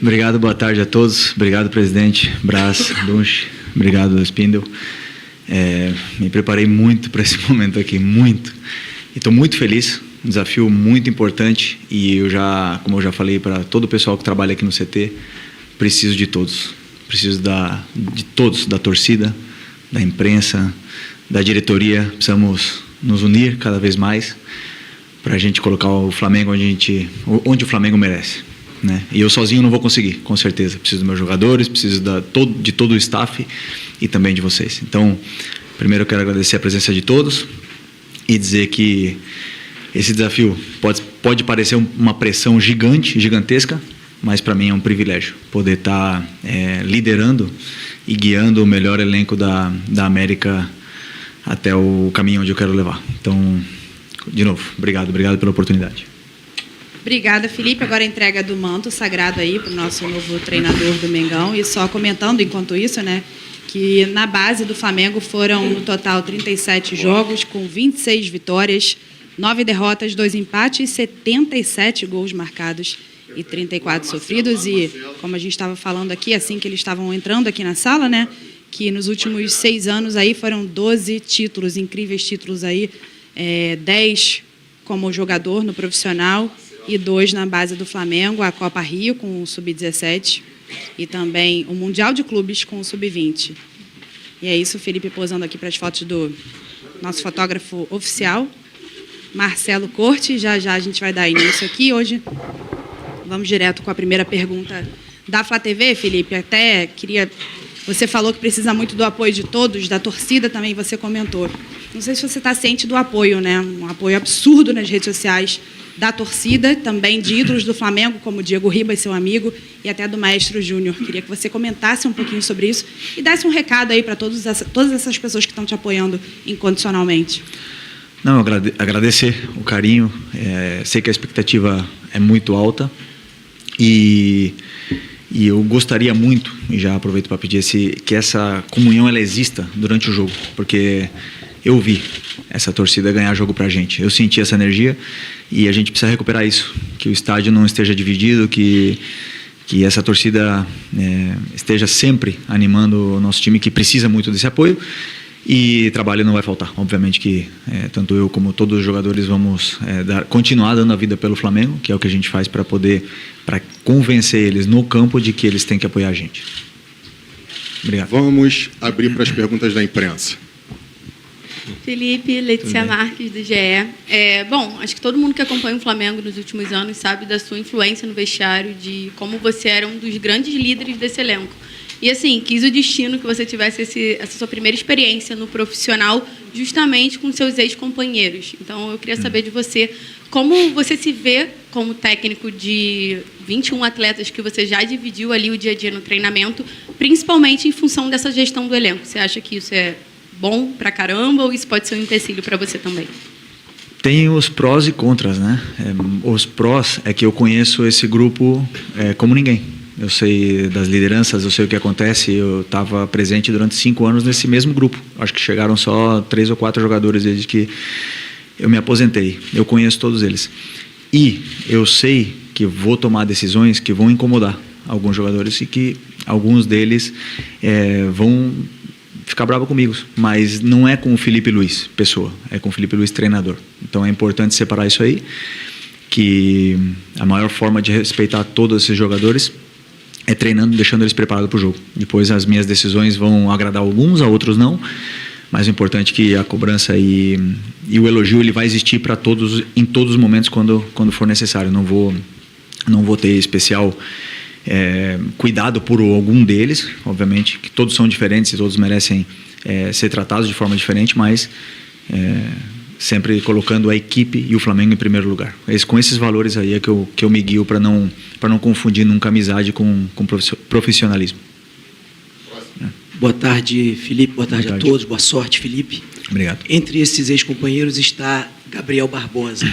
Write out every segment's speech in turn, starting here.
Obrigado, boa tarde a todos. Obrigado, presidente Braz, Dunch. Obrigado, Spindle. Me preparei muito para esse momento aqui, muito. E estou muito feliz, um desafio muito importante. E como eu já falei para todo o pessoal que trabalha aqui no CT, preciso de todos. Preciso de todos, da torcida, da imprensa, da diretoria. Precisamos nos unir cada vez mais para a gente colocar o Flamengo onde o Flamengo merece. Né? E eu sozinho não vou conseguir, com certeza. Preciso dos meus jogadores, preciso de todo o staff e também de vocês. Então, primeiro eu quero agradecer a presença de todos e dizer que esse desafio pode parecer uma pressão gigantesca, mas para mim é um privilégio poder estar liderando e guiando o melhor elenco da América até o caminho onde eu quero levar. Então, de novo, obrigado pela oportunidade. Obrigada, Felipe. Agora a entrega do manto sagrado aí para o nosso novo treinador do Mengão. E só comentando, enquanto isso, né, que na base do Flamengo foram, no total, 37 jogos, com 26 vitórias, 9 derrotas, 2 empates e 77 gols marcados e 34 sofridos. E, como a gente estava falando aqui, assim que eles estavam entrando aqui na sala, né, que nos últimos 6 anos aí foram 12 títulos, incríveis títulos aí, 10 como jogador no profissional, e 2 na base do Flamengo, a Copa Rio com o Sub-17 e também o Mundial de Clubes com o Sub-20. E é isso, Felipe posando aqui para as fotos do nosso fotógrafo oficial, Marcelo Corte. Já a gente vai dar início aqui. Hoje vamos direto com a primeira pergunta da Flá TV, Felipe. Até queria... Você falou que precisa muito do apoio de todos, da torcida também, você comentou. Não sei se você está ciente do apoio, né? Um apoio absurdo nas redes sociais da torcida, também de ídolos do Flamengo, como o Diego Ribas, seu amigo, e até do Maestro Júnior. Queria que você comentasse um pouquinho sobre isso e desse um recado aí para todas essas pessoas que estão te apoiando incondicionalmente. Não, agradecer o carinho. Sei que a expectativa é muito alta e eu gostaria muito, e já aproveito para pedir, que essa comunhão ela exista durante o jogo, porque eu vi essa torcida ganhar jogo para a gente. Eu senti essa energia e a gente precisa recuperar isso, que o estádio não esteja dividido, que essa torcida esteja sempre animando o nosso time, que precisa muito desse apoio, e trabalho não vai faltar. Obviamente que tanto eu como todos os jogadores vamos continuar dando a vida pelo Flamengo, que é o que a gente faz para convencer eles no campo de que eles têm que apoiar a gente. Obrigado. Vamos abrir para as perguntas da imprensa. Felipe, Letícia Marques, do GE. Bom, acho que todo mundo que acompanha o Flamengo nos últimos anos sabe da sua influência no vestiário, de como você era um dos grandes líderes desse elenco. E, assim, quis o destino que você tivesse essa sua primeira experiência no profissional justamente com seus ex-companheiros. Então, eu queria saber de você como você se vê como técnico de 21 atletas que você já dividiu ali o dia a dia no treinamento, principalmente em função dessa gestão do elenco. Você acha que isso é bom pra caramba ou isso pode ser um empecilho para você também? Tem os prós e contras, né? Os prós é que eu conheço esse grupo como ninguém. Eu sei das lideranças, eu sei o que acontece. Eu estava presente durante 5 anos nesse mesmo grupo. Acho que chegaram só 3 ou 4 jogadores desde que eu me aposentei. Eu conheço todos eles. E eu sei que vou tomar decisões que vão incomodar alguns jogadores e que alguns deles vão ficar bravo comigo, mas não é com o Felipe Luiz, pessoa, é com o Felipe Luiz, treinador. Então é importante separar isso aí, que a maior forma de respeitar todos esses jogadores é treinando, deixando eles preparados para o jogo. Depois as minhas decisões vão agradar alguns, a outros não, mas o importante é que a cobrança e o elogio ele vai existir para todos, em todos os momentos quando for necessário. Não vou ter especial cuidado por algum deles, obviamente, que todos são diferentes e todos merecem ser tratados de forma diferente, mas sempre colocando a equipe e o Flamengo em primeiro lugar. Com esses valores aí é que eu me guio para não confundir nunca amizade com profissionalismo. Boa tarde, Felipe. Boa tarde a todos. Boa sorte, Felipe. Obrigado. Entre esses ex-companheiros está Gabriel Barbosa.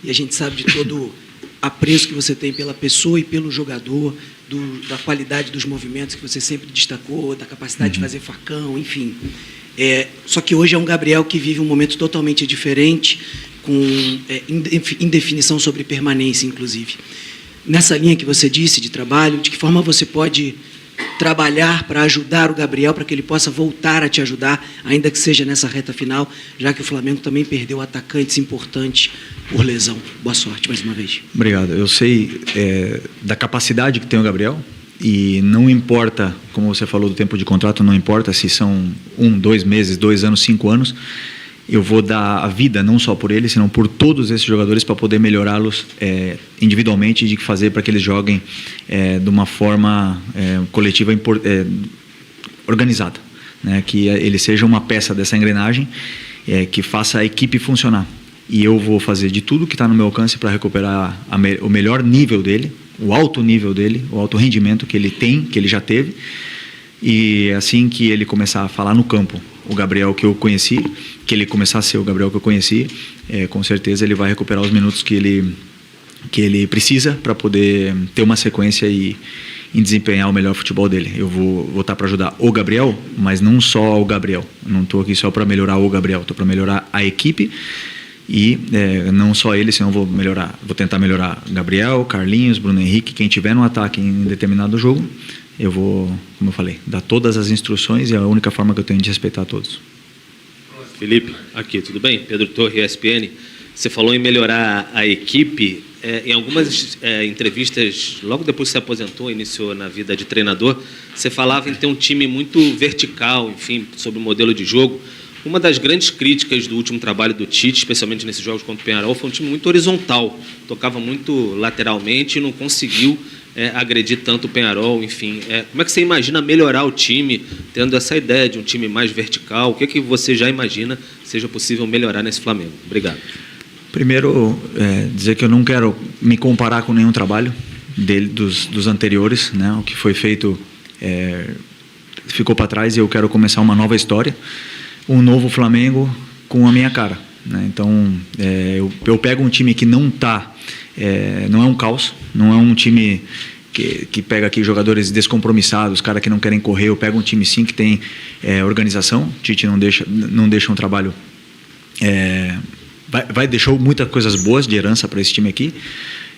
E a gente sabe de todo o apreço que você tem pela pessoa e pelo jogador, da qualidade dos movimentos que você sempre destacou, da capacidade de fazer facão, enfim. Só que hoje é um Gabriel que vive um momento totalmente diferente, com indefinição sobre permanência, inclusive. nessa linha que você disse de trabalho, de que forma você pode trabalhar para ajudar o Gabriel, para que ele possa voltar a te ajudar, ainda que seja nessa reta final, já que o Flamengo também perdeu atacantes importantes por lesão. Boa sorte mais uma vez. Obrigado. Eu sei da capacidade que tem o Gabriel e não importa, como você falou do tempo de contrato, não importa se são 1, 2 meses, 2 anos, 5 anos, eu vou dar a vida não só por ele, senão por todos esses jogadores para poder melhorá-los individualmente e de fazer para que eles joguem de uma forma coletiva organizada, né? Que ele seja uma peça dessa engrenagem que faça a equipe funcionar. E eu vou fazer de tudo que está no meu alcance para recuperar o melhor nível dele, o alto nível dele, o alto rendimento que ele tem, que ele já teve. E assim que ele começar a falar no campo, o Gabriel que eu conheci, que ele começar a ser o Gabriel que eu conheci, com certeza ele vai recuperar os minutos que ele precisa para poder ter uma sequência e desempenhar o melhor futebol dele. Eu vou estar para ajudar o Gabriel, mas não só o Gabriel. Eu não estou aqui só para melhorar o Gabriel, estou para melhorar a equipe e não só ele, senão vou tentar melhorar Gabriel, Carlinhos, Bruno Henrique, quem tiver no ataque em determinado jogo. Eu vou, como eu falei, dar todas as instruções e é a única forma que eu tenho de respeitar todos. Felipe, aqui, tudo bem? Pedro Torre, ESPN. Você falou em melhorar a equipe. Em algumas entrevistas, logo depois que você aposentou, iniciou na vida de treinador, você falava em ter um time muito vertical, enfim, sobre o modelo de jogo. Uma das grandes críticas do último trabalho do Tite, especialmente nesses jogos contra o Peñarol, foi um time muito horizontal. Tocava muito lateralmente e não conseguiu agredir tanto o Peñarol, enfim. Como é que você imagina melhorar o time, tendo essa ideia de um time mais vertical? O que é que você já imagina seja possível melhorar nesse Flamengo? Obrigado. Primeiro, dizer que eu não quero me comparar com nenhum trabalho dos anteriores, né? O que foi feito ficou para trás e eu quero começar uma nova história, um novo Flamengo com a minha cara, né? Então, eu pego um time que não é um caos, não é um time que pega aqui jogadores descompromissados, caras que não querem correr. Eu pego um time sim que tem organização. O Tite não deixa um trabalho... deixou muitas coisas boas de herança para esse time aqui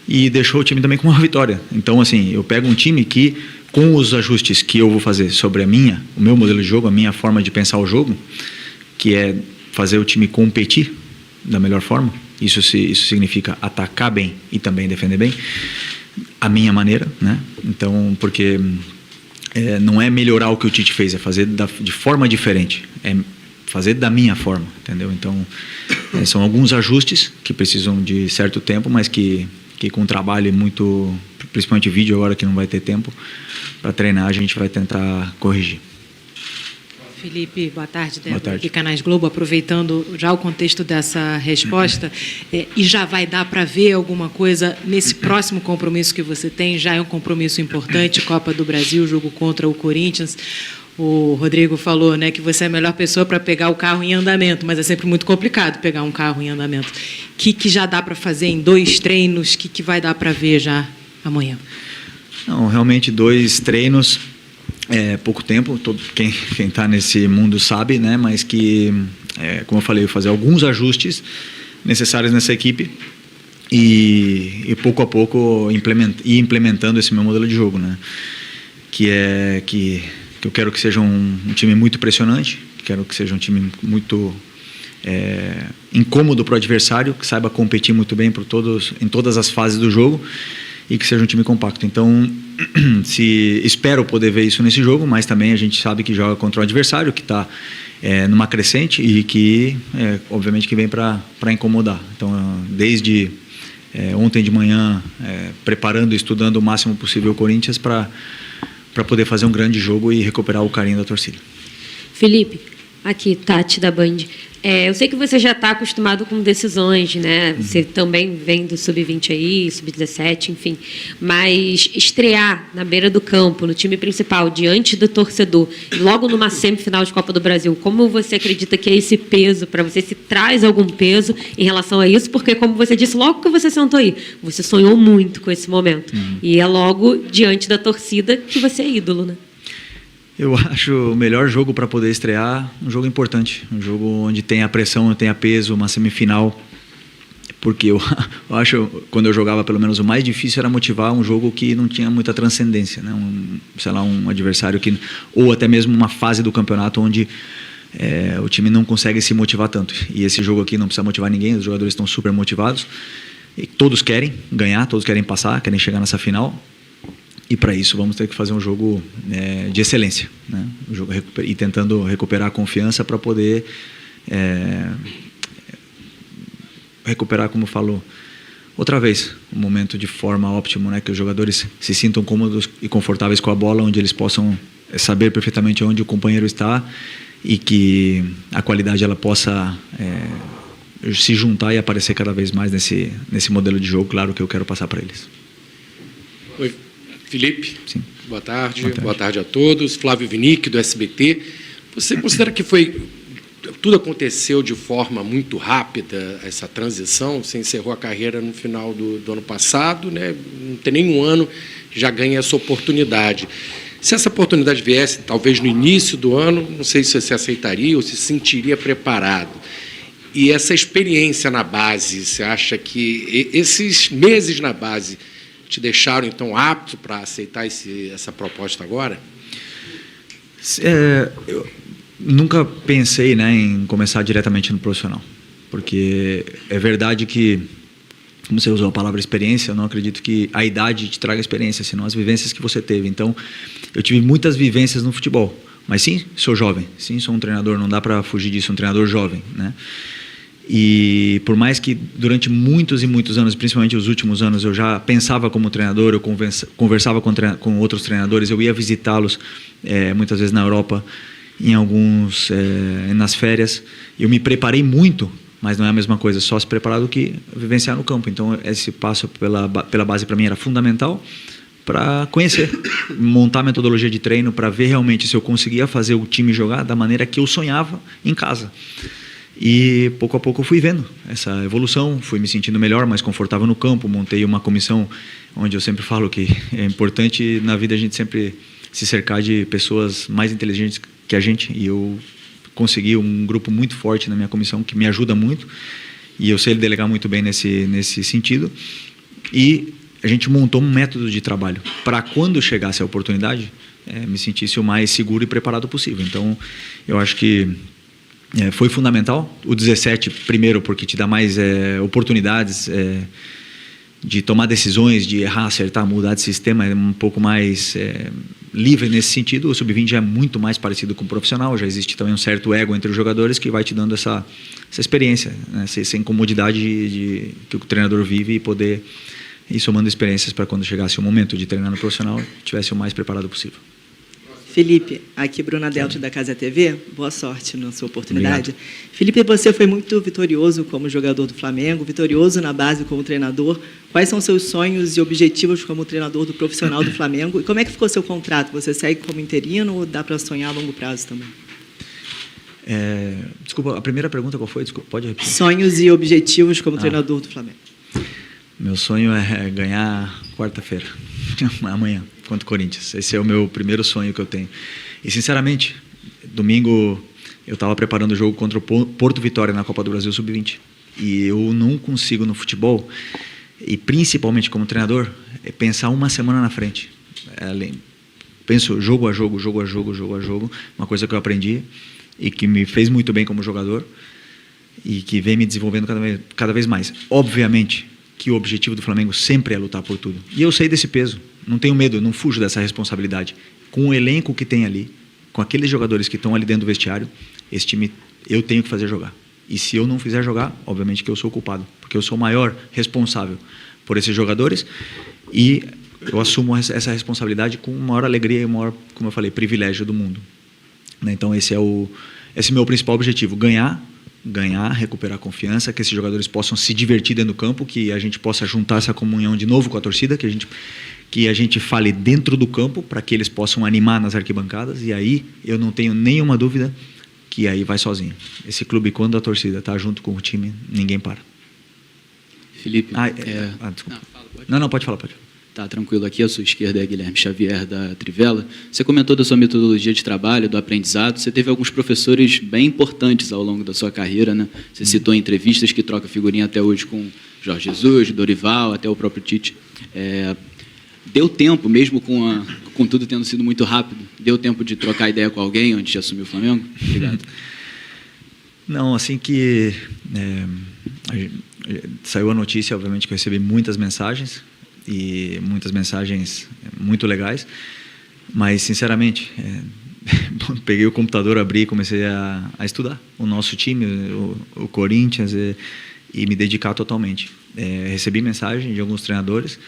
e deixou o time também com uma vitória. Então, assim, eu pego um time que, com os ajustes que eu vou fazer sobre o meu modelo de jogo, a minha forma de pensar o jogo, que é fazer o time competir da melhor forma, isso significa atacar bem e também defender bem, a minha maneira, né? Então, porque não é melhorar o que o Tite fez, é fazer de forma diferente, é fazer da minha forma, entendeu? Então, são alguns ajustes que precisam de certo tempo, mas que com trabalho muito, principalmente vídeo agora que não vai ter tempo para treinar, a gente vai tentar corrigir. Felipe, boa tarde, Débora, Boa tarde. aqui Canais Globo, aproveitando já o contexto dessa resposta, e já vai dar para ver alguma coisa nesse próximo compromisso que você tem, já é um compromisso importante, Copa do Brasil, jogo contra o Corinthians. O Rodrigo falou, né, que você é a melhor pessoa para pegar o carro em andamento, mas é sempre muito complicado pegar um carro em andamento. O que já dá para fazer em 2 treinos? O que vai dar para ver já amanhã? Não, realmente 2 treinos é pouco tempo, quem está nesse mundo sabe, né? Mas que, como eu falei, fazer alguns ajustes necessários nessa equipe e pouco a pouco ir implementando esse meu modelo de jogo, né? Que eu quero que seja um time muito pressionante, quero que seja um time muito incômodo para o adversário, que saiba competir muito bem em todas as fases do jogo e que seja um time compacto. Então, espero poder ver isso nesse jogo, mas também a gente sabe que joga contra um adversário que está numa crescente e que, obviamente, que vem para incomodar. Então, desde ontem de manhã, preparando e estudando o máximo possível o Corinthians para poder fazer um grande jogo e recuperar o carinho da torcida. Felipe, aqui, Tati da Band. Eu sei que você já está acostumado com decisões, né? Você também vem do Sub-20 aí, Sub-17, enfim. Mas estrear na beira do campo, no time principal, diante do torcedor, logo numa semifinal de Copa do Brasil, como você acredita que é esse peso para você? Se traz algum peso em relação a isso? Porque, como você disse, logo que você sentou aí, você sonhou muito com esse momento. E é logo diante da torcida que você é ídolo, né? Eu acho o melhor jogo para poder estrear um jogo importante, um jogo onde tem a pressão, tem a peso, uma semifinal porque eu acho, quando eu jogava, pelo menos o mais difícil era motivar um jogo que não tinha muita transcendência, né? Um adversário que, ou até mesmo uma fase do campeonato onde o time não consegue se motivar tanto. E esse jogo aqui não precisa motivar ninguém, os jogadores estão super motivados, e todos querem ganhar, todos querem passar, querem chegar nessa final. E para isso vamos ter que fazer um jogo de excelência, né? Um jogo e tentando recuperar a confiança para poder recuperar, como falou outra vez, um momento de forma óptimo, né? Que os jogadores se sintam cômodos e confortáveis com a bola, onde eles possam saber perfeitamente onde o companheiro está e que a qualidade ela possa se juntar e aparecer cada vez mais nesse modelo de jogo, claro, que eu quero passar para eles. Oi, Felipe. Sim. Boa tarde. Boa tarde a todos. Flávio Vinick, do SBT. Você considera que tudo aconteceu de forma muito rápida, essa transição? Você encerrou a carreira no final do ano passado, né? Não tem nenhum ano, já ganha essa oportunidade. Se essa oportunidade viesse, talvez no início do ano, não sei se você aceitaria ou se sentiria preparado. E essa experiência na base, você acha que esses meses na base te deixaram, então, apto para aceitar essa proposta agora? Eu nunca pensei, né, em começar diretamente no profissional, porque é verdade que, como você usou a palavra experiência, eu não acredito que a idade te traga experiência, senão as vivências que você teve. Então, eu tive muitas vivências no futebol, mas sim, sou jovem, sim, sou um treinador, não dá para fugir disso, um treinador jovem, né? E por mais que durante muitos e muitos anos, principalmente os últimos anos, eu já pensava como treinador, eu conversava com outros treinadores, eu ia visitá-los muitas vezes na Europa, nas férias. Eu me preparei muito, mas não é a mesma coisa, só se preparar do que vivenciar no campo. Então esse passo pela base para mim era fundamental para conhecer, montar metodologia de treino, para ver realmente se eu conseguia fazer o time jogar da maneira que eu sonhava em casa. E pouco a pouco eu fui vendo essa evolução, fui me sentindo melhor, mais confortável no campo, montei uma comissão onde eu sempre falo que é importante na vida a gente sempre se cercar de pessoas mais inteligentes que a gente, e eu consegui um grupo muito forte na minha comissão que me ajuda muito, e eu sei delegar muito bem nesse sentido, e a gente montou um método de trabalho para quando chegasse a oportunidade me sentisse o mais seguro e preparado possível. Então eu acho que foi fundamental o 17, primeiro porque te dá mais oportunidades de tomar decisões, de errar, acertar, mudar de sistema, é um pouco mais livre nesse sentido. O sub-20 já é muito mais parecido com o profissional, já existe também um certo ego entre os jogadores que vai te dando essa experiência, né? Essa incomodidade que o treinador vive, e poder ir somando experiências para quando chegasse o momento de treinar no profissional, tivesse o mais preparado possível. Felipe, aqui Bruna Delta da Casa TV, boa sorte na sua oportunidade. Obrigado. Felipe, você foi muito vitorioso como jogador do Flamengo, vitorioso na base como treinador. Quais são seus sonhos e objetivos como treinador do profissional do Flamengo? E como é que ficou seu contrato? Você segue como interino ou dá para sonhar a longo prazo também? Desculpa, a primeira pergunta qual foi? Desculpa, pode repetir. Sonhos e objetivos como treinador do Flamengo. Meu sonho é ganhar quarta-feira, amanhã, contra o Corinthians. Esse é o meu primeiro sonho que eu tenho. E, sinceramente, domingo eu estava preparando o jogo contra o Porto Vitória na Copa do Brasil Sub-20. E eu não consigo no futebol, e principalmente como treinador, pensar uma semana na frente. Penso jogo a jogo, jogo a jogo, jogo a jogo. Uma coisa que eu aprendi e que me fez muito bem como jogador e que vem me desenvolvendo cada vez mais. Obviamente que o objetivo do Flamengo sempre é lutar por tudo. E eu sei desse peso, não tenho medo, não fujo dessa responsabilidade. Com o elenco que tem ali, com aqueles jogadores que estão ali dentro do vestiário, esse time eu tenho que fazer jogar. E se eu não fizer jogar, obviamente que eu sou o culpado, porque eu sou o maior responsável por esses jogadores, e eu assumo essa responsabilidade com a maior alegria e o maior, como eu falei, privilégio do mundo. Então esse é o meu principal objetivo, ganhar, recuperar a confiança, que esses jogadores possam se divertir dentro do campo, que a gente possa juntar essa comunhão de novo com a torcida, que a gente fale dentro do campo, para que eles possam animar nas arquibancadas, e aí eu não tenho nenhuma dúvida que aí vai sozinho. Esse clube, quando a torcida está junto com o time, ninguém para. Felipe... desculpa. Não, pode falar. Tá, tranquilo. Aqui à sua esquerda é Guilherme Xavier, da Trivela. Você comentou da sua metodologia de trabalho, do aprendizado. Você teve alguns professores bem importantes ao longo da sua carreira, né? Você citou em entrevistas que troca figurinha até hoje com Jorge Jesus, Dorival, até o próprio Tite. Deu tempo, mesmo com tudo tendo sido muito rápido, deu tempo de trocar ideia com alguém antes de assumir o Flamengo? Obrigado. Não, assim que saiu a notícia, obviamente que eu recebi muitas mensagens, e muitas mensagens muito legais, mas sinceramente peguei o computador, abri e comecei a estudar o nosso time, o Corinthians, e me dedicar totalmente. Recebi mensagem de alguns treinadores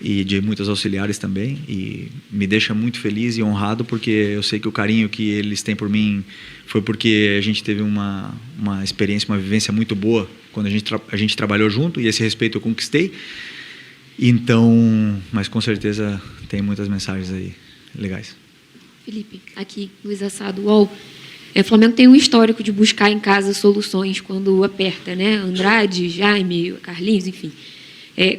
e de muitos auxiliares também, e me deixa muito feliz e honrado, porque eu sei que o carinho que eles têm por mim foi porque a gente teve uma experiência, uma vivência muito boa quando a gente trabalhou junto, e esse respeito eu conquistei. Então, mas com certeza tem muitas mensagens aí legais. Felipe, aqui, Luiz Assado, UOL. O Flamengo tem um histórico de buscar em casa soluções quando aperta, né? Andrade, Jaime, Carlinhos, enfim.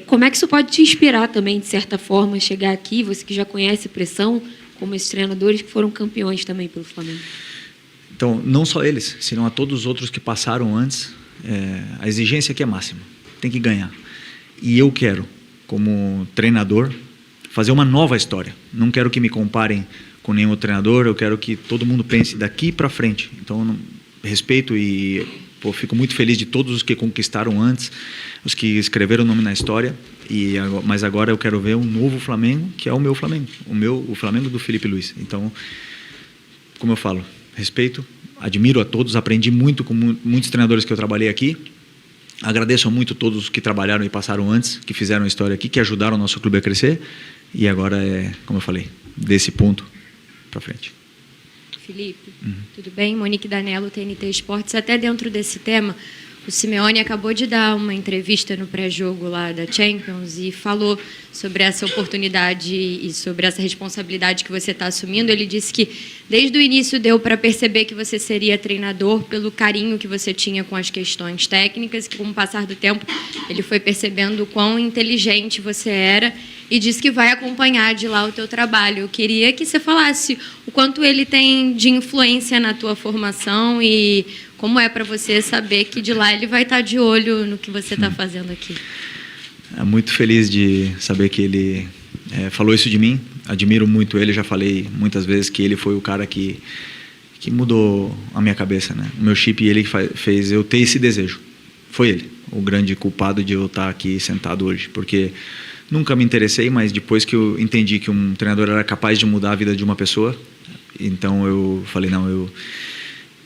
Como é que isso pode te inspirar também, de certa forma, chegar aqui, você que já conhece pressão, como esses treinadores que foram campeões também pelo Flamengo? Então, não só eles, senão a todos os outros que passaram antes, a exigência aqui é máxima, tem que ganhar. E eu quero, como treinador, fazer uma nova história. Não quero que me comparem com nenhum treinador, eu quero que todo mundo pense daqui para frente. Então, respeito e fico muito feliz de todos os que conquistaram antes, os que escreveram o nome na história, mas agora eu quero ver um novo Flamengo, que é o meu Flamengo, o Flamengo do Felipe Luiz. Então, como eu falo, respeito, admiro a todos, aprendi muito com muitos treinadores que eu trabalhei aqui. Agradeço muito a todos que trabalharam e passaram antes, que fizeram a história aqui, que ajudaram o nosso clube a crescer. E agora como eu falei, desse ponto para frente. Felipe, tudo bem? Monique Danello, TNT Esportes. Até dentro desse tema, o Simeone acabou de dar uma entrevista no pré-jogo lá da Champions e falou sobre essa oportunidade e sobre essa responsabilidade que você está assumindo. Ele disse que desde o início deu para perceber que você seria treinador pelo carinho que você tinha com as questões técnicas, que com o passar do tempo ele foi percebendo o quão inteligente você era e disse que vai acompanhar de lá o teu trabalho. Eu queria que você falasse o quanto ele tem de influência na tua formação e como é para você saber que de lá ele vai estar de olho no que você está fazendo aqui. Muito feliz de saber que ele falou isso de mim. Admiro muito ele, já falei muitas vezes que ele foi o cara que mudou a minha cabeça, né? O meu chip, ele que fez eu ter esse desejo. Foi ele, o grande culpado de eu estar aqui sentado hoje, porque nunca me interessei, mas depois que eu entendi que um treinador era capaz de mudar a vida de uma pessoa, então eu falei, não, eu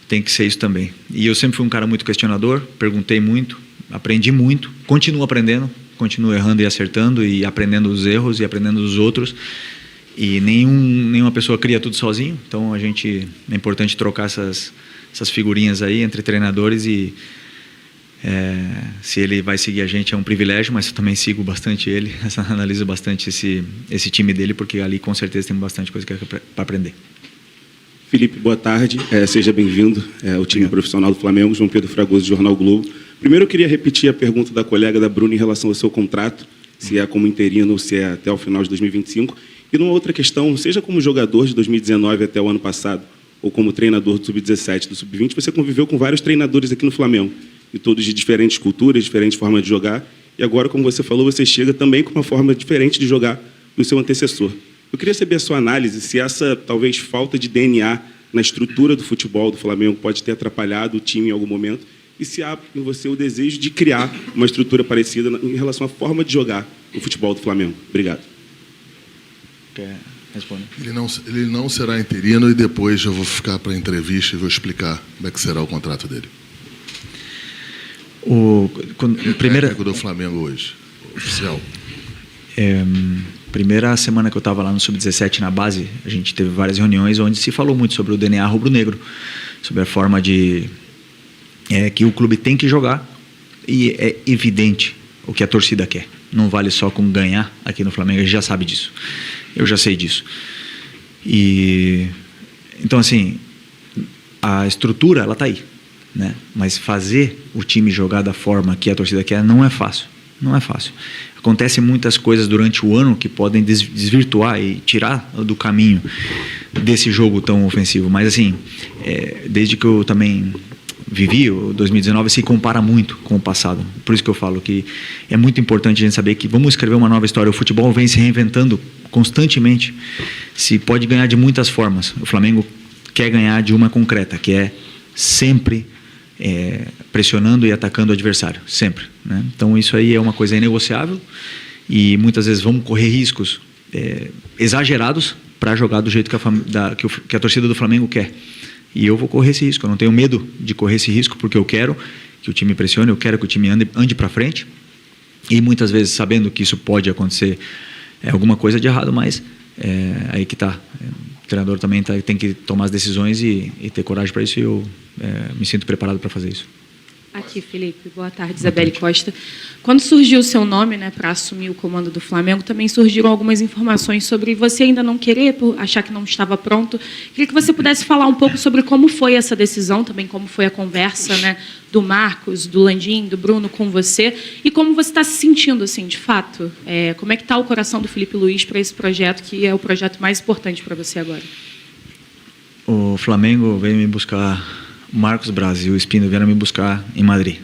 tenho que ser isso também. E eu sempre fui um cara muito questionador, perguntei muito, aprendi muito, continuo aprendendo, continuo errando e acertando e aprendendo os erros e aprendendo dos outros. E nenhuma pessoa cria tudo sozinho, então é importante trocar essas figurinhas aí entre treinadores e se ele vai seguir a gente é um privilégio, mas eu também sigo bastante ele, analiso bastante esse time dele, porque ali com certeza tem bastante coisa para aprender. Felipe, boa tarde, seja bem-vindo ao time profissional do Flamengo, João Pedro Fragoso, Jornal Globo. Primeiro eu queria repetir a pergunta da colega da Bruna em relação ao seu contrato, se é como interino ou se é até o final de 2025. E numa outra questão, seja como jogador de 2019 até o ano passado, ou como treinador do Sub-17, do Sub-20, você conviveu com vários treinadores aqui no Flamengo, e todos de diferentes culturas, diferentes formas de jogar, e agora, como você falou, você chega também com uma forma diferente de jogar do seu antecessor. Eu queria saber a sua análise, se essa, talvez, falta de DNA na estrutura do futebol do Flamengo pode ter atrapalhado o time em algum momento, e se há em você o desejo de criar uma estrutura parecida em relação à forma de jogar o futebol do Flamengo. Obrigado. Quer responder? Ele não será interino e depois eu vou ficar para a entrevista e vou explicar como é que será o contrato dele. Técnico do Flamengo hoje, oficial. Primeira semana que eu estava lá no Sub-17 na base, a gente teve várias reuniões onde se falou muito sobre o DNA rubro-negro, sobre a forma que o clube tem que jogar, e é evidente o que a torcida quer. Não vale só com ganhar aqui no Flamengo, a gente já sabe disso. Eu já sei disso. Então, assim, a estrutura, ela está aí, né? Mas fazer o time jogar da forma que a torcida quer não é fácil. Não é fácil. Acontecem muitas coisas durante o ano que podem desvirtuar e tirar do caminho desse jogo tão ofensivo. Mas, assim, desde que eu também vivi, o 2019 se compara muito com o passado. Por isso que eu falo que é muito importante a gente saber que vamos escrever uma nova história. O futebol vem se reinventando constantemente. Se pode ganhar de muitas formas. O Flamengo quer ganhar de uma concreta, que é sempre pressionando e atacando o adversário, sempre, né? Então isso aí é uma coisa inegociável e muitas vezes vamos correr riscos exagerados para jogar do jeito que a torcida do Flamengo quer. E eu vou correr esse risco, eu não tenho medo de correr esse risco porque eu quero que o time pressione, eu quero que o time ande para frente e muitas vezes sabendo que isso pode acontecer alguma coisa de errado, mas aí que está. O treinador também tem que tomar as decisões e ter coragem para isso e eu me sinto preparado para fazer isso. Aqui, Felipe. Boa tarde, Isabelle Costa. Quando surgiu o seu nome, né, para assumir o comando do Flamengo, também surgiram algumas informações sobre você ainda não querer, por achar que não estava pronto. Queria que você pudesse falar um pouco sobre como foi essa decisão, também como foi a conversa, né, do Marcos, do Landim, do Bruno com você e como você está se sentindo, assim, de fato. Como é que está o coração do Felipe Luiz para esse projeto, que é o projeto mais importante para você agora? O Flamengo veio me buscar. O Marcos Braz e o Espino vieram me buscar em Madrid.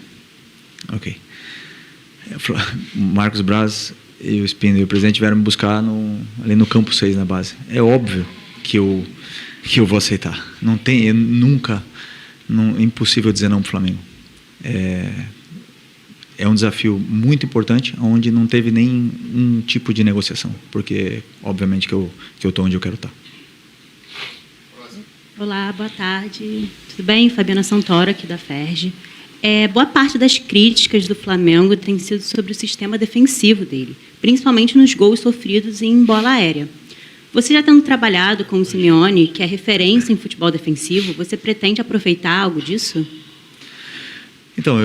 Ok. O Marcos Braz e o Espino e o presidente vieram me buscar ali no Campo 6, na base. É óbvio que eu vou aceitar. Não tem, é impossível dizer não para o Flamengo. É um desafio muito importante, onde não teve nenhum tipo de negociação, porque, obviamente, que eu estou onde eu quero estar. Olá, boa tarde. Tudo bem? Fabiana Santoro, aqui da FERJ. Boa parte das críticas do Flamengo tem sido sobre o sistema defensivo dele, principalmente nos gols sofridos em bola aérea. Você já tendo trabalhado com o Simeone, que é referência em futebol defensivo, você pretende aproveitar algo disso? Então,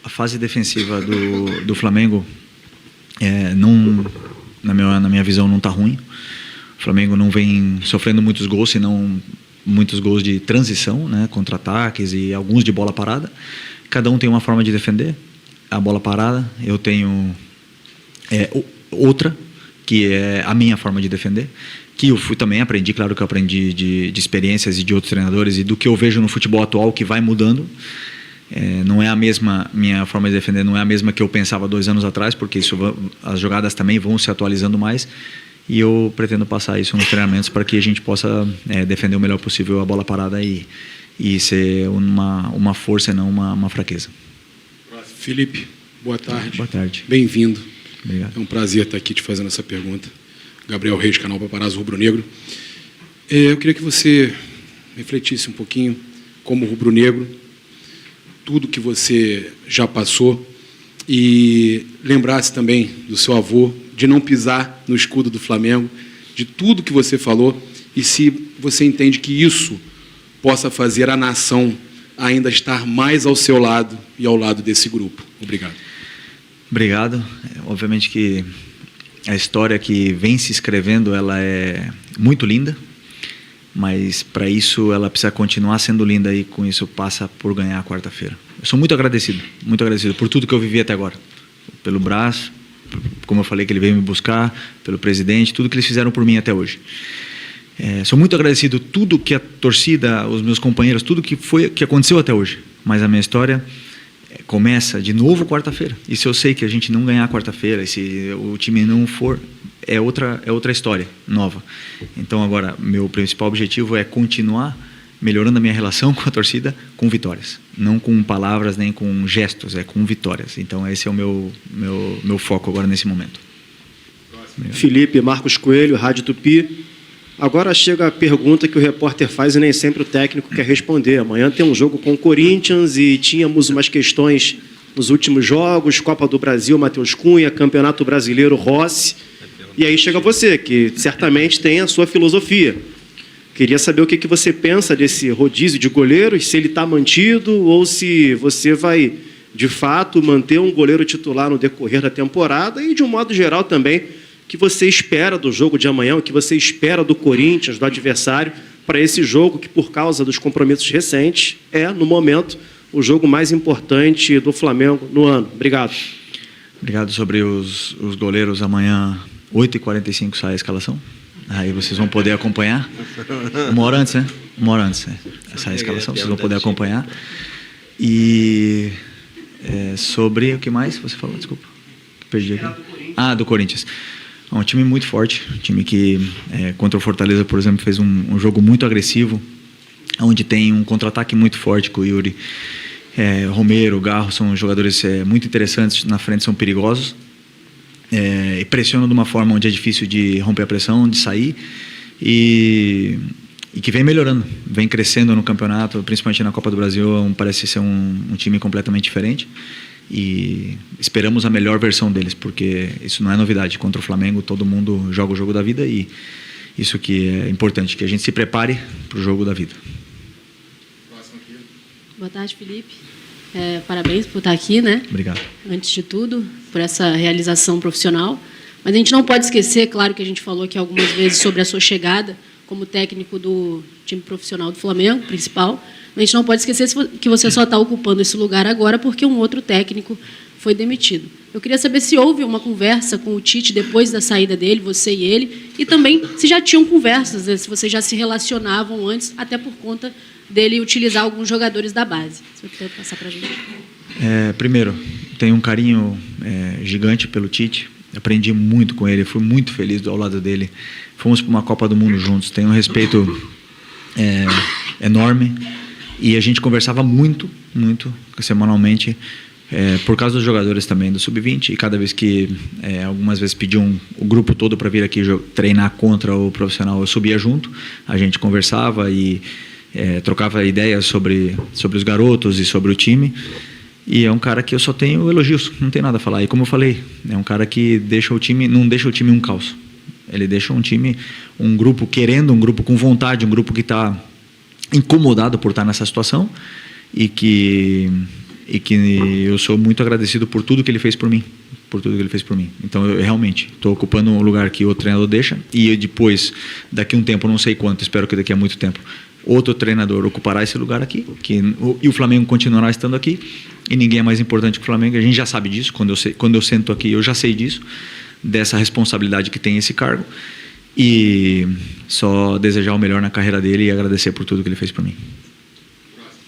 a fase defensiva do Flamengo, na minha visão, não está ruim. O Flamengo não vem sofrendo muitos gols, senão muitos gols de transição, né, contra-ataques e alguns de bola parada. Cada um tem uma forma de defender a bola parada. Eu tenho outra, que é a minha forma de defender, que eu também aprendi, claro que eu aprendi de experiências e de outros treinadores e do que eu vejo no futebol atual, que vai mudando. Não é a mesma, minha forma de defender não é a mesma que eu pensava 2 anos atrás, porque as jogadas também vão se atualizando mais. E eu pretendo passar isso nos treinamentos para que a gente possa defender o melhor possível a bola parada e ser uma força e não uma fraqueza. Felipe, boa tarde. Boa tarde. Bem-vindo. Obrigado. É um prazer estar aqui te fazendo essa pergunta. Gabriel Reis, canal Paparazzo Rubro-Negro. Eu queria que você refletisse um pouquinho como rubro-negro, tudo que você já passou e lembrasse também do seu avô, de não pisar no escudo do Flamengo, de tudo que você falou, e se você entende que isso possa fazer a nação ainda estar mais ao seu lado e ao lado desse grupo. Obrigado. Obrigado. Obviamente que a história que vem se escrevendo, ela é muito linda, mas para isso ela precisa continuar sendo linda e com isso passa por ganhar a quarta-feira. Eu sou muito agradecido por tudo que eu vivi até agora, pelo Brás, como eu falei que ele veio me buscar, pelo presidente, tudo que eles fizeram por mim até hoje. Sou muito agradecido tudo que a torcida, os meus companheiros, tudo que aconteceu até hoje. Mas a minha história começa de novo quarta-feira. E se eu sei que a gente não ganhar quarta-feira, e se o time não for, é outra história nova. Então agora, meu principal objetivo é continuar melhorando a minha relação com a torcida com vitórias. Não com palavras, nem com gestos, é com vitórias. Então esse é o meu foco agora nesse momento. Obrigado. Felipe, Marcos Coelho, Rádio Tupi. Agora chega a pergunta que o repórter faz e nem sempre o técnico quer responder. Amanhã tem um jogo com o Corinthians e tínhamos umas questões nos últimos jogos, Copa do Brasil, Matheus Cunha, Campeonato Brasileiro, Rossi. E aí chega você, que certamente tem a sua filosofia. Queria saber o que você pensa desse rodízio de goleiros, se ele está mantido ou se você vai, de fato, manter um goleiro titular no decorrer da temporada e, de um modo geral, também, o que você espera do jogo de amanhã, o que você espera do Corinthians, do adversário, para esse jogo que, por causa dos compromissos recentes, no momento, o jogo mais importante do Flamengo no ano? Obrigado. Obrigado. Sobre os goleiros, amanhã, 8h45 sai a escalação. Aí vocês vão poder acompanhar. Uma hora antes, né? Uma hora antes, sai a escalação, vocês vão poder acompanhar. E sobre o que mais você falou? Desculpa. Perdi aqui. Do Corinthians. É um time muito forte, um time que contra o Fortaleza, por exemplo, fez um jogo muito agressivo, onde tem um contra-ataque muito forte com o Yuri. Romero, Garro são jogadores muito interessantes, na frente são perigosos, e pressionam de uma forma onde é difícil de romper a pressão, de sair, e que vem melhorando, vem crescendo no campeonato, principalmente na Copa do Brasil, parece ser um time completamente diferente. E esperamos a melhor versão deles, porque isso não é novidade. Contra o Flamengo, todo mundo joga o jogo da vida e isso que é importante, que a gente se prepare para o jogo da vida. Boa tarde, Felipe. Parabéns por estar aqui, né? Obrigado. Antes de tudo, por essa realização profissional. Mas a gente não pode esquecer, claro que a gente falou aqui algumas vezes sobre a sua chegada como técnico do time profissional do Flamengo, principal. A gente não pode esquecer que você só está ocupando esse lugar agora porque um outro técnico foi demitido. Eu queria saber se houve uma conversa com o Tite depois da saída dele, você e ele, e também se já tinham conversas, né, se vocês já se relacionavam antes, até por conta dele utilizar alguns jogadores da base. Se você puder passar para a gente. Primeiro, tenho um carinho gigante pelo Tite. Aprendi muito com ele, fui muito feliz ao lado dele. Fomos para uma Copa do Mundo juntos. Tenho um respeito enorme. E a gente conversava muito semanalmente, por causa dos jogadores também do Sub-20. E cada vez que, algumas vezes pediam o grupo todo para vir aqui treinar contra o profissional, eu subia junto. A gente conversava e trocava ideias sobre os garotos e sobre o time. E é um cara que eu só tenho elogios, não tem nada a falar. E como eu falei, é um cara que não deixa o time um caos. Ele deixa um grupo querendo, um grupo com vontade, um grupo que está incomodado por estar nessa situação e que eu sou muito agradecido por tudo que ele fez por mim, Então eu realmente estou ocupando um lugar que o treinador deixa e depois, daqui a um tempo, não sei quanto, espero que daqui a muito tempo, outro treinador ocupará esse lugar aqui e o Flamengo continuará estando aqui e ninguém é mais importante que o Flamengo. A gente já sabe disso, quando eu sento aqui eu já sei disso, dessa responsabilidade que tem esse cargo. E só desejar o melhor na carreira dele e agradecer por tudo que ele fez por mim.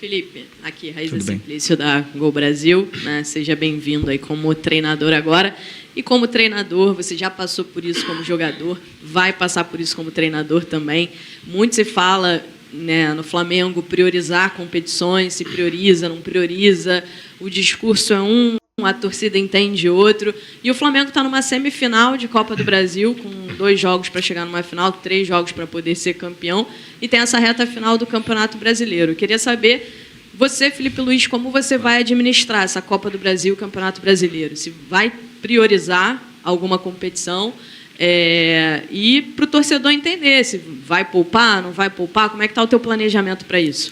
Felipe, aqui, Raíssa Simplício da Gol Brasil, né? Seja bem-vindo aí como treinador agora. E como treinador, você já passou por isso como jogador, vai passar por isso como treinador também. Muito se fala, né, no Flamengo priorizar competições, se prioriza, não prioriza, o discurso é a torcida entende outro. E o Flamengo está numa semifinal de Copa do Brasil, com 2 jogos para chegar numa final, 3 jogos para poder ser campeão, e tem essa reta final do Campeonato Brasileiro. Eu queria saber, você, Felipe Luiz, como você vai administrar essa Copa do Brasil, o Campeonato Brasileiro? Se vai priorizar alguma competição e para o torcedor entender se vai poupar, não vai poupar, como é que está o teu planejamento para isso?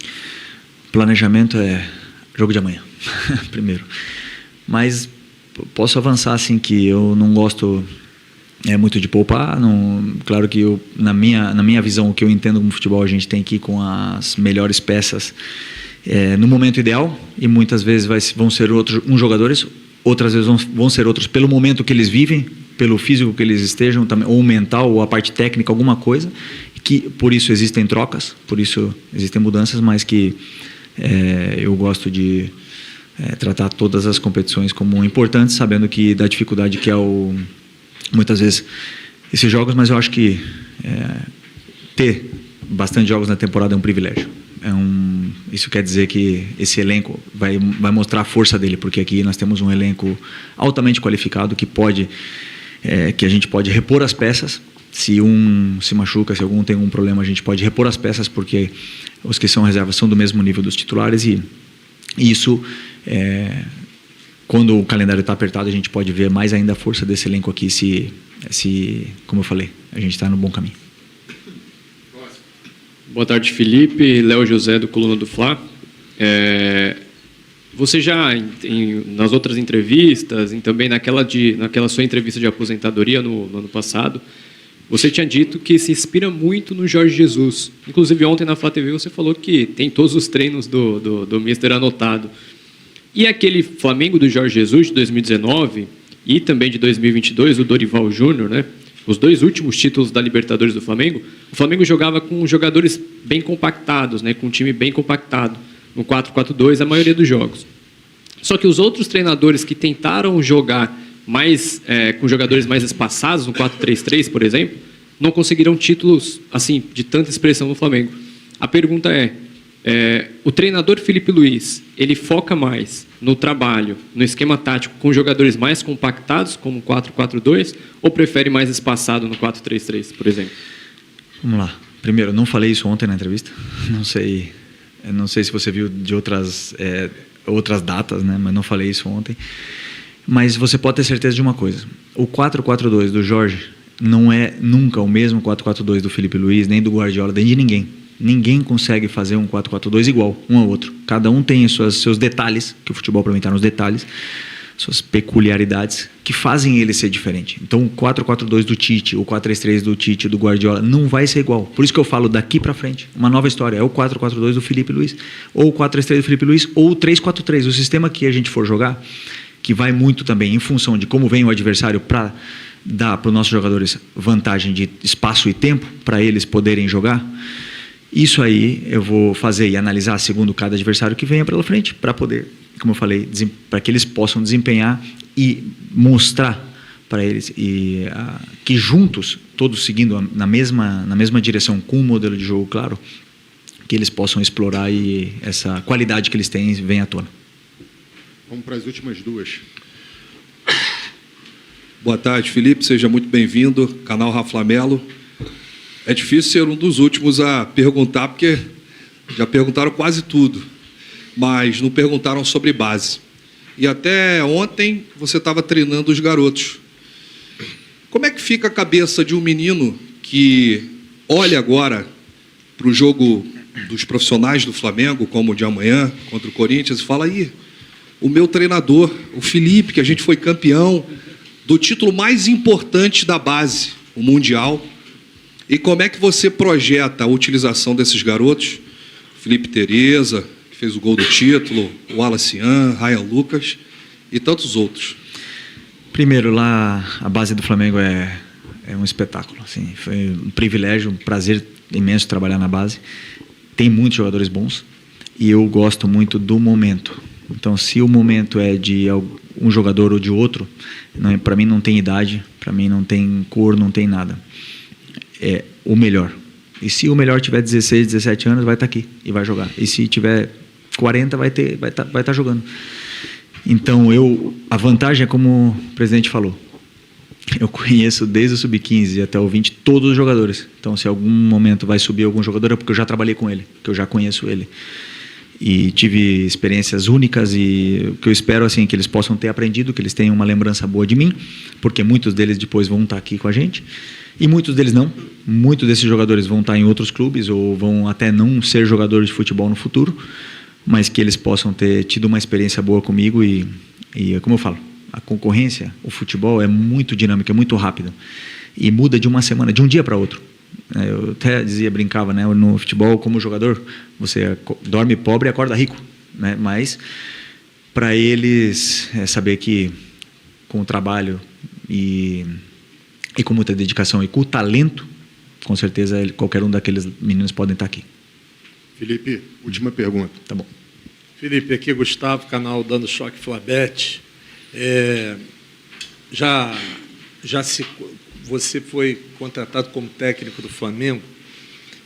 Planejamento é jogo de amanhã, primeiro. Mas posso avançar assim que eu não gosto muito de poupar. Claro que na minha visão, o que eu entendo como futebol, a gente tem que ir com as melhores peças no momento ideal, e muitas vezes vão ser uns jogadores, outras vezes vão ser outros pelo momento que eles vivem, pelo físico que eles estejam, ou mental, ou a parte técnica, alguma coisa, que por isso existem trocas, por isso existem mudanças, mas que eu gosto de tratar todas as competições como importantes, sabendo que da dificuldade que é muitas vezes esses jogos, mas eu acho que ter bastante jogos na temporada é um privilégio. Isso quer dizer que esse elenco vai mostrar a força dele, porque aqui nós temos um elenco altamente qualificado que a gente pode repor as peças. Se um se machuca, se algum tem algum problema, a gente pode repor as peças, porque os que são reservas são do mesmo nível dos titulares, e isso, quando o calendário está apertado, a gente pode ver mais ainda a força desse elenco aqui, se como eu falei, a gente está no bom caminho. Boa tarde, Felipe. Léo José, do Coluna do Fla. Você já, nas outras entrevistas, e também naquela sua entrevista de aposentadoria no ano passado, você tinha dito que se inspira muito no Jorge Jesus. Inclusive, ontem na Flá TV você falou que tem todos os treinos do Mister anotado. E aquele Flamengo do Jorge Jesus de 2019 e também de 2022, o Dorival Júnior, né? Os dois últimos títulos da Libertadores do Flamengo, o Flamengo jogava com jogadores bem compactados, né? Com um time bem compactado, no 4-4-2, a maioria dos jogos. Só que os outros treinadores que tentaram jogar mais com jogadores mais espaçados, no 4-3-3, por exemplo, não conseguiram títulos assim de tanta expressão no Flamengo. A pergunta o treinador Felipe Luiz, ele foca mais no trabalho, no esquema tático com jogadores mais compactados, como 4-4-2, ou prefere mais espaçado no 4-3-3, por exemplo? Vamos lá. Primeiro, não falei isso ontem na entrevista. Não sei se você viu de outras datas, né? Mas não falei isso ontem. Mas você pode ter certeza de uma coisa. O 4-4-2 do Jorge não é nunca o mesmo 4-4-2 do Felipe Luiz, nem do Guardiola, nem de ninguém. Ninguém consegue fazer um 4-4-2 igual, um ao outro. Cada um tem seus detalhes, que o futebol para mim está nos detalhes, suas peculiaridades, que fazem ele ser diferente. Então, o 4-4-2 do Tite, o 4-3-3 do Tite, do Guardiola, não vai ser igual. Por isso que eu falo daqui para frente, uma nova história. É o 4-4-2 do Felipe Luiz, ou o 4-3-3 do Felipe Luiz, ou o 3-4-3. O sistema que a gente for jogar, que vai muito também em função de como vem o adversário para dar para os nossos jogadores vantagem de espaço e tempo, para eles poderem jogar. Isso aí eu vou fazer e analisar segundo cada adversário que venha pela frente, para poder, como eu falei, para que eles possam desempenhar e mostrar para eles que juntos, todos seguindo na mesma direção, com um modelo de jogo claro, que eles possam explorar e essa qualidade que eles têm venha à tona. Vamos para as últimas duas. Boa tarde, Felipe, seja muito bem-vindo, canal Raflamelo. É difícil ser um dos últimos a perguntar, porque já perguntaram quase tudo, mas não perguntaram sobre base. E até ontem você estava treinando os garotos. Como é que fica a cabeça de um menino que olha agora para o jogo dos profissionais do Flamengo, como o de amanhã, contra o Corinthians, e fala, aí, o meu treinador, o Felipe, que a gente foi campeão do título mais importante da base, o Mundial. E como é que você projeta a utilização desses garotos? Felipe Tereza, que fez o gol do título, o Wallace Ian, Ryan Lucas e tantos outros. Primeiro, lá a base do Flamengo é um espetáculo. Assim, foi um privilégio, um prazer imenso trabalhar na base. Tem muitos jogadores bons e eu gosto muito do momento. Então, se o momento é de um jogador ou de outro, para mim não tem idade, para mim não tem cor, não tem nada. É o melhor. E se o melhor tiver 16, 17 anos, vai estar aqui e vai jogar. E se tiver 40, vai estar jogando. Então, a vantagem é como o presidente falou. Eu conheço desde o sub-15 até o 20 todos os jogadores. Então, se algum momento vai subir algum jogador, é porque eu já trabalhei com ele, que eu já conheço ele. E tive experiências únicas e o que eu espero assim que eles possam ter aprendido, que eles tenham uma lembrança boa de mim, porque muitos deles depois vão estar aqui com a gente e muitos deles não. Muitos desses jogadores vão estar em outros clubes ou vão até não ser jogadores de futebol no futuro, mas que eles possam ter tido uma experiência boa comigo e como eu falo, a concorrência, o futebol é muito dinâmico, é muito rápido e muda de uma semana, de um dia para outro. Eu até brincava, né? No futebol, como jogador, você dorme pobre e acorda rico, né? Mas para eles saber que com o trabalho e com muita dedicação e com o talento, com certeza qualquer um daqueles meninos podem estar aqui. Felipe, última pergunta. Tá bom. Felipe, aqui Gustavo, canal Dando Choque Flabete. Você foi contratado como técnico do Flamengo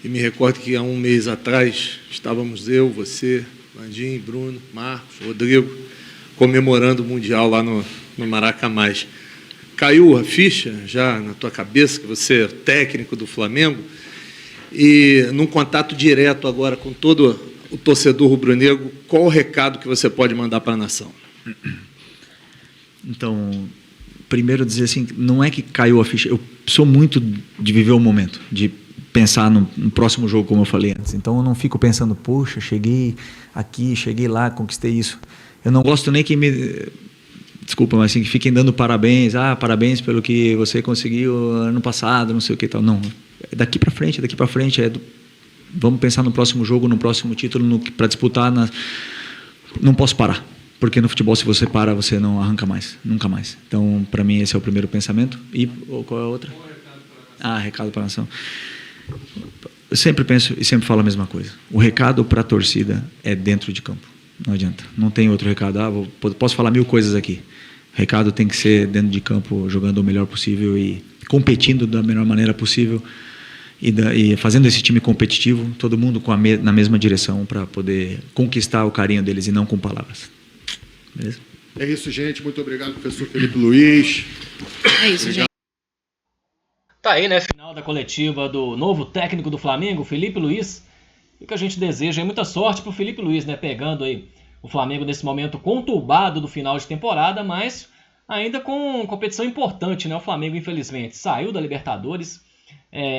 e me recordo que há um mês atrás estávamos eu, você, Landim, Bruno, Marcos, Rodrigo, comemorando o Mundial lá no Maracamás. Caiu a ficha já na tua cabeça que você é técnico do Flamengo e num contato direto agora com todo o torcedor rubro-negro, qual o recado que você pode mandar para a nação? Então, primeiro dizer assim, não é que caiu a ficha, eu sou muito de viver o momento, de pensar no próximo jogo, como eu falei antes. Então eu não fico pensando, poxa, cheguei aqui, cheguei lá, conquistei isso. Eu não gosto nem que desculpa, mas assim, que fiquem dando parabéns, parabéns pelo que você conseguiu ano passado, não sei o que e tal. Não, daqui para frente, vamos pensar no próximo jogo, no próximo título, para disputar. Não posso parar, porque no futebol, se você para, você não arranca mais, nunca mais. Então, para mim, esse é o primeiro pensamento. E qual é a outra? Recado para a nação. Eu sempre penso e sempre falo a mesma coisa. O recado para a torcida é dentro de campo. Não adianta. Não tem outro recado. Posso falar 1000 coisas aqui. O recado tem que ser dentro de campo, jogando o melhor possível e competindo da melhor maneira possível e fazendo esse time competitivo, todo mundo na mesma direção para poder conquistar o carinho deles e não com palavras. Beleza? É isso, gente. Muito obrigado, professor Felipe Luiz. É isso, gente. Tá aí, né? Final da coletiva do novo técnico do Flamengo, Felipe Luiz. E que a gente deseja aí muita sorte pro Felipe Luiz, né? Pegando aí o Flamengo nesse momento conturbado do final de temporada, mas ainda com competição importante, né? O Flamengo, infelizmente, saiu da Libertadores.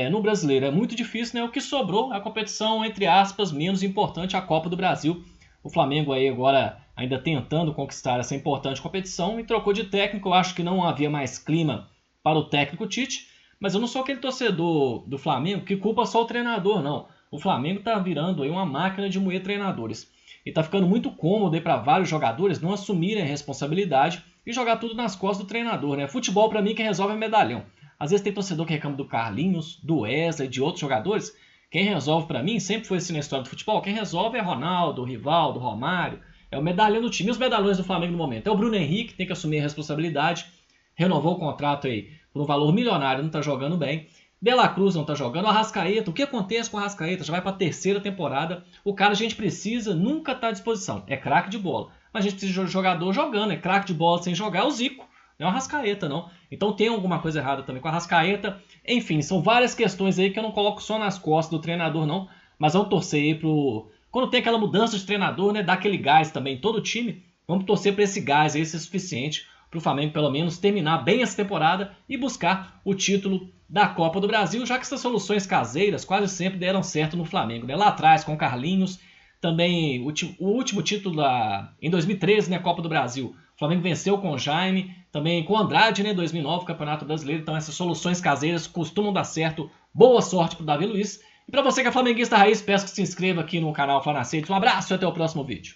No Brasileiro é muito difícil, né? O que sobrou é a competição, entre aspas, menos importante, a Copa do Brasil. O Flamengo aí agora ainda tentando conquistar essa importante competição e trocou de técnico. Eu acho que não havia mais clima para o técnico Tite. Mas eu não sou aquele torcedor do Flamengo que culpa só o treinador, não. O Flamengo está virando aí uma máquina de moer treinadores. E está ficando muito cômodo aí para vários jogadores não assumirem a responsabilidade e jogar tudo nas costas do treinador, né? Futebol, para mim, quem resolve é medalhão. Às vezes tem torcedor que reclama do Carlinhos, do Wesley, de outros jogadores. Quem resolve, para mim, sempre foi assim na história do futebol, quem resolve é Ronaldo, Rivaldo, Romário. É o medalhão do time. E os medalhões do Flamengo no momento? É o Bruno Henrique, que tem que assumir a responsabilidade. Renovou o contrato aí por um valor milionário, não está jogando bem. De La Cruz não está jogando. O Arrascaeta, o que acontece com o Arrascaeta? Já vai para a 3ª temporada. O cara a gente precisa, nunca está à disposição. É craque de bola. Mas a gente precisa de jogador jogando. É craque de bola sem jogar, é o Zico. Não é o Arrascaeta, não. Então tem alguma coisa errada também com o Arrascaeta. Enfim, são várias questões aí que eu não coloco só nas costas do treinador, não. Mas vamos torcer aí pro... Quando tem aquela mudança de treinador, né? Dá aquele gás também em todo o time. Vamos torcer para esse gás aí ser suficiente para o Flamengo, pelo menos, terminar bem essa temporada e buscar o título da Copa do Brasil, já que essas soluções caseiras quase sempre deram certo no Flamengo, né? Lá atrás, com o Carlinhos, também o último título em 2013, né, Copa do Brasil. O Flamengo venceu com o Jaime, também com o Andrade, né, 2009, Campeonato Brasileiro. Então essas soluções caseiras costumam dar certo. Boa sorte para o Davi Luiz. E para você que é flamenguista raiz, peço que se inscreva aqui no canal Flanacete. Um abraço e até o próximo vídeo.